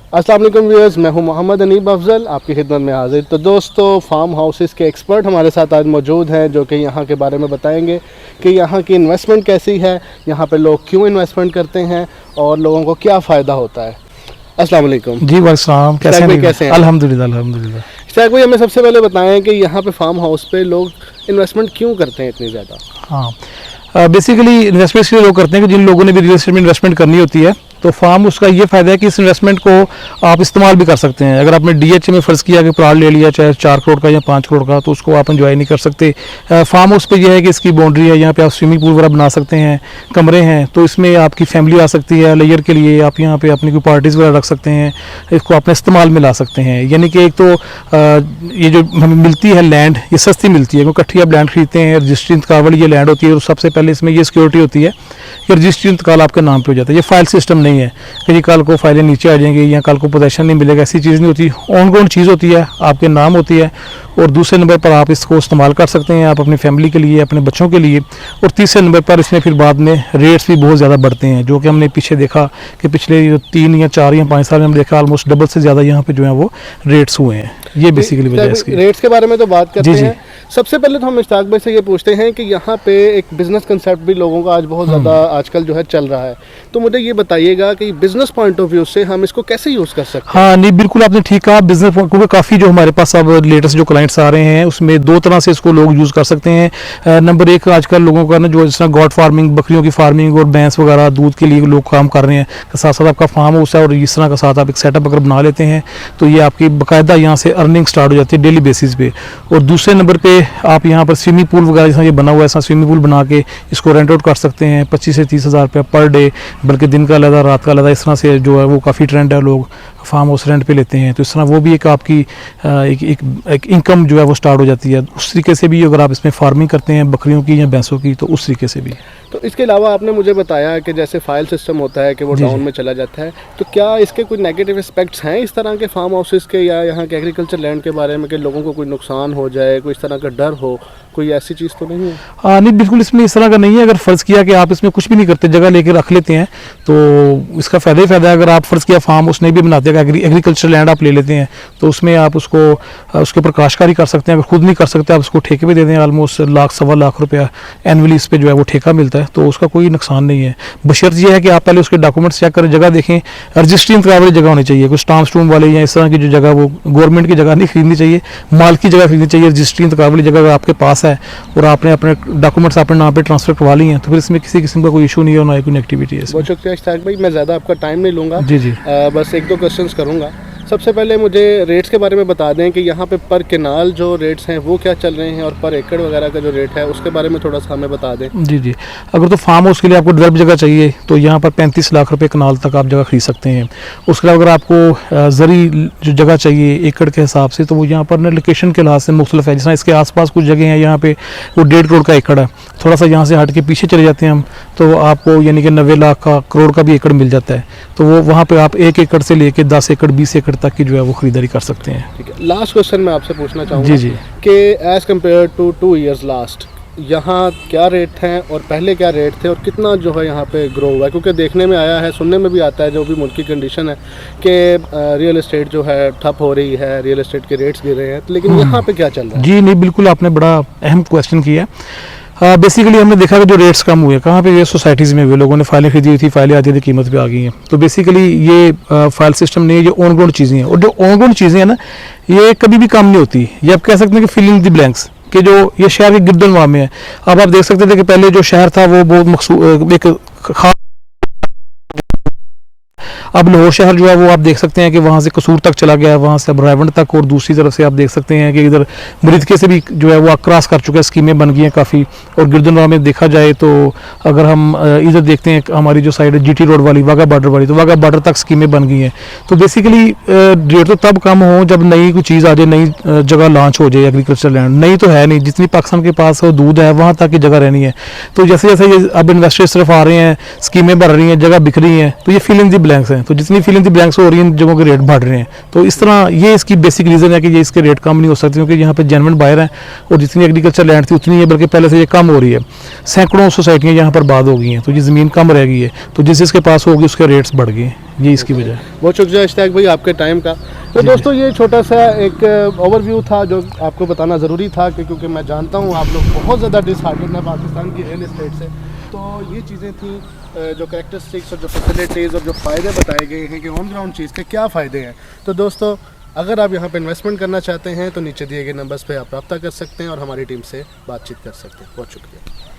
अस्सलाम वालेकुम व्यूअर्स, मैं हूं मोहम्मद अनीब अफजल आपकी खिदमत में हाजिर। तो दोस्तों, फार्म हाउसेस के एक्सपर्ट हमारे साथ आज मौजूद हैं जो कि यहाँ के बारे में बताएंगे कि यहाँ की इन्वेस्टमेंट कैसी है, यहाँ पे लोग क्यों इन्वेस्टमेंट करते हैं और लोगों को क्या फ़ायदा होता है। अस्सलाम वालेकुम। जी वालेकुम, कैसे हैं? अल्हम्दुलिल्लाह अल्हम्दुलिल्लाह। शायद भाई, हमें सबसे पहले बताएं कि यहाँ पे फार्म हाउस पे लोग इन्वेस्टमेंट क्यों करते हैं इतनी ज़्यादा। हाँ, बेसिकली इन्वेस्टमेंट इसलिए लोग करते हैं कि जिन लोगों ने भी रियल एस्टेट में इन्वेस्टमेंट करनी होती है तो फार्म उसका ये फ़ायदा है कि इस इन्वेस्टमेंट को आप इस्तेमाल भी कर सकते हैं। अगर आपने डीएच में फ़र्ज़ किया कि प्लॉट ले लिया चाहे 4 करोड़ का या 5 करोड़ का, तो उसको आप एंजॉय नहीं कर सकते। फार्म हाउस पे ये है कि इसकी बाउंड्री है, यहाँ पे आप स्विमिंग पूल वगैरह बना सकते हैं, कमरे हैं, तो इसमें आपकी फैमिली आ सकती है। लेयर के लिए आप यहाँ पे अपनी कोई पार्टीज़ वगैरह रख सकते हैं, इसको अपने इस्तेमाल में ला सकते हैं। यानी कि एक तो ये जो हमें मिलती है लैंड, ये सस्ती मिलती है क्योंकि इकट्ठी आप लैंड खरीदते हैं। रजिस्ट्री इंतकाल वाली ये लैंड होती है और सबसे पहले इसमें ये सिक्योरिटी होती है कि रजिस्ट्री इंतकाल आपके नाम पे हो जाता है। ये फाइल सिस्टम नहीं है कि कल को फाइलें नीचे आ जाएंगी या कल को पोजेशन नहीं मिलेगा, ऐसी चीज़ नहीं होती। ऑन ग्राउंड चीज़ होती है, आपके नाम होती है और दूसरे नंबर पर आप इसको इस्तेमाल कर सकते हैं आप अपनी फैमिली के लिए, अपने बच्चों के लिए। और तीसरे नंबर पर इसमें फिर बाद में रेट्स भी बहुत ज़्यादा बढ़ते हैं, जो कि हमने पीछे देखा कि पिछले 3 या 4 या 5 साल में हमने देखा ऑलमोस्ट डबल से ज़्यादा यहाँ पे जो है वो रेट्स हुए हैं। ये बेसिकली वजह है इसकी। रेट्स के बारे में तो बात करते जी। हैं। सबसे पहले तो हम इश्ताक भाई से ये पूछते हैं कि यहाँ पे एक बिजनेस कंसेप्ट भी लोगों का आज बहुत ज़्यादा आजकल जो है चल रहा है, तो मुझे ये बताइएगा कि बिजनेस पॉइंट ऑफ व्यू से हम इसको कैसे यूज़ कर सकते हैं। हाँ नहीं, बिल्कुल आपने ठीक कहा। बिजनेस क्योंकि काफ़ी जो हमारे पास अब लेटेस्ट जो क्लाइंट्स आ रहे हैं उसमें 2 तरह से इसको लोग यूज़ कर सकते हैं। नंबर 1, आजकल लोगों का ना जो जिस तरह गॉड फार्मिंग, बकरियों की फार्मिंग और भैंस वगैरह दूध के लिए लोग काम कर रहे हैं, साथ साथ आपका फार्म हाउस है और इस तरह का साथ आप एक सेटअप अगर बना लेते हैं तो ये आपकी बाकायदा यहाँ से अर्निंग स्टार्ट हो जाती है डेली बेसिस पे। और दूसरे नंबर पे आप यहाँ पर स्विमिंग पूल वगैरह जैसा ये बना हुआ है, ऐसा स्विमिंग पूल बना के इसको रेंट आउट कर सकते हैं 25 से 30 हज़ार रुपये पर डे, बल्कि दिन का अलग रात का अलग। इस तरह से जो है वो काफ़ी ट्रेंड है, लोग फार्म हाउस रेंट पे लेते हैं, तो इस तरह वो भी एक आपकी एक इनकम जो है वो स्टार्ट हो जाती है। उस तरीके से भी अगर आप इसमें फार्मिंग करते हैं बकरियों की या भैंसों की, तो उस तरीके से भी। तो इसके अलावा आपने मुझे बताया कि जैसे फाइल सिस्टम होता है कि वो डाउन में चला जाता है, तो क्या इसके कोई नेगेटिव एस्पेक्ट्स हैं इस तरह के फार्म हाउसेस के या यहाँ के एग्रीकल्चर लैंड के बारे में कि लोगों को कोई नुकसान हो जाए, कोई इस तरह का डर हो, कोई ऐसी चीज़ तो नहीं है? हाँ नहीं, बिल्कुल इसमें इस तरह का नहीं है। अगर फ़र्ज़ किया कि आप इसमें कुछ भी नहीं करते, जगह लेकर रख लेते हैं, तो इसका फ़ायदा ही फ़ायदा है। अगर आप फ़र्ज़ किया फार्म उसने भी बनाते हैं, एग्रीकल्चर लैंड आप ले लेते हैं, तो उसमें आप उसको उसके ऊपर काश्तकारी कर सकते हैं। अगर खुद नहीं कर सकते आप उसको ठेके पे दे दें, ऑलमोस्ट 1 सवा लाख रुपया एनुअली इस पर जो है वो ठेका मिलता है, तो उसका कोई नुकसान नहीं है। बशर्त ये है कि आप पहले उसके डॉक्यूमेंट्स चेक करें, जगह देखें, रजिस्ट्री इंतकाल वाली जगह होनी चाहिए, कोई स्टाम्प स्टूम वाले या इस तरह की जो जगह, वो गवर्नमेंट की जगह नहीं खरीदनी चाहिए, माल की जगह खरीदनी चाहिए। रजिस्ट्री इंतकाल वाली जगह अगर आपके पास है और आपने अपने डॉक्यूमेंट्स अपने नाम पे ट्रांसफर करवा लिए हैं, तो फिर इसमें किसी किस्म का कोई इशू नहीं है और ना कोई एक्टिविटी है। बहुत शुक्रिया इश्ताक भाई, मैं ज़्यादा आपका टाइम नहीं लूँगा। जी। बस 1-2 क्वेश्चंस करूँगा। सबसे पहले मुझे रेट्स के बारे में बता दें कि यहाँ पे पर केनाल जो रेट्स हैं वो क्या चल रहे हैं और पर एकड़ वगैरह का जो रेट है उसके बारे में थोड़ा सा हमें बता दें। जी। अगर तो फार्म हाउस के लिए आपको डेवलप जगह चाहिए तो यहाँ पर 35 लाख रुपए कनाल तक आप जगह खरीद सकते हैं। उसके अलावा अगर आपको ज़री जो जगह चाहिए एकड़ के हिसाब से, तो वो यहाँ पर लोकेशन के लिहाज से मुख्तलिफ है। जैसे इसके आसपास कुछ जगह हैं यहाँ पे वो 1.5 करोड़ का एकड़ है, थोड़ा सा यहाँ से हट के पीछे चले जाते हैं हम, तो आपको यानी कि 90 लाख का, करोड़ का भी एकड़ मिल जाता है। तो वो वहाँ पे आप 1 एकड़ से लेके 10 एकड़ 20 एकड़ तक की जो है वो खरीदारी कर सकते हैं। ठीक है, लास्ट क्वेश्चन मैं आपसे पूछना चाहूँगा जी कि as compare to 2 years last यहाँ क्या रेट हैं और पहले क्या रेट थे और कितना जो है यहाँ पे ग्रो हुआ है? क्योंकि देखने में आया है, सुनने में भी आता है, जो भी मुल्क की कंडीशन है कि रियल एस्टेट जो है ठप हो रही है, रियल एस्टेट के रेट्स गिर रहे हैं, लेकिन यहाँ पे क्या चल रहा है? जी नहीं, बिल्कुल आपने बड़ा अहम क्वेश्चन किया। बेसिकली हमने देखा कि जो रेट्स कम हुए कहाँ पे, ये सोसाइटीज़ में हुए, लोगों ने फाइलें खरीदी हुई थी, फाइलें आधी आधी कीमत पे आ गई हैं। तो बेसिकली ये फाइल सिस्टम नहीं है, ये ऑन ग्राउंड चीज़ें हैं। और जो ऑन ग्राउंड चीज़ें हैं ना, ये कभी भी कम नहीं होती। ये आप कह सकते हैं कि फिलिंग द ब्लैंक्स, कि जो ये शहर के गिरदनवा में है। अब आप देख सकते थे कि पहले जो शहर था वो बहुत एक खास, अब लाहौर शहर जो है वो आप देख सकते हैं कि वहाँ से कसूर तक चला गया है, वहाँ से अब रायवंड तक, और दूसरी तरफ से आप देख सकते हैं कि इधर मृतके से भी जो है वो क्रॉस कर चुका है, स्कीमें बन गई हैं काफ़ी। और गिरदनवा में देखा जाए तो अगर हम इधर देखते हैं हमारी जो साइड है जीटी रोड वाली, वाघा बॉर्डर वाली, तो वाघा बॉर्डर तक स्कीमें बन गई हैं। तो बेसिकली रेट तो तब कम हो जब नई कोई चीज़ आ जाए, नई जगह लॉन्च हो जाए एग्रीकल्चर लैंड। नई तो है नहीं, जितनी पाकिस्तान के पास वो दूध है वहाँ तक की जगह रहनी है। तो जैसे जैसे ये अब इन्वेस्टर्स सिर्फ आ रहे हैं, स्कीमें भर रही हैं, जगह बिक रही हैं, तो ये फिल इन दी ब्लैंक्स हैं। तो जितनी फिल इन द ब्लैंक्स हो रही है इन जगहों के रेट बढ़ रहे हैं। तो इस तरह ये इसकी बेसिक रीज़न है कि ये इसके रेट कम नहीं हो सकते, क्योंकि यहाँ पे जेन्युइन बायर हैं और जितनी एग्रीकल्चर लैंड थी उतनी है, बल्कि पहले से ये कम हो रही है। सैकड़ों सोसाइटियाँ यहाँ पर बाद हो गई हैं, तो ये ज़मीन कम रह गई है, तो जिस जिसके पास होगी उसके रेट्स बढ़ गए, ये इसकी वजह है। बहुत शुक्रिया इश्तियाक भाई आपके टाइम का। तो दोस्तों ये छोटा सा एक ओवरव्यू था जो आपको बताना ज़रूरी था, क्योंकि मैं जानता हूँ आप लोग बहुत ज़्यादा डिसहार्टेड हैं पाकिस्तान की रियल इस्टेट से। तो ये चीज़ें थी जो कैरेक्टरिस्टिक्स और जो फैसिलिटीज़ और जो फ़ायदे बताए गए हैं कि ऑन ग्राउंड चीज़ के क्या फ़ायदे हैं। तो दोस्तों अगर आप यहाँ पे इन्वेस्टमेंट करना चाहते हैं तो नीचे दिए गए नंबर्स पे आप रब्ता कर सकते हैं और हमारी टीम से बातचीत कर सकते हैं। बहुत शुक्रिया।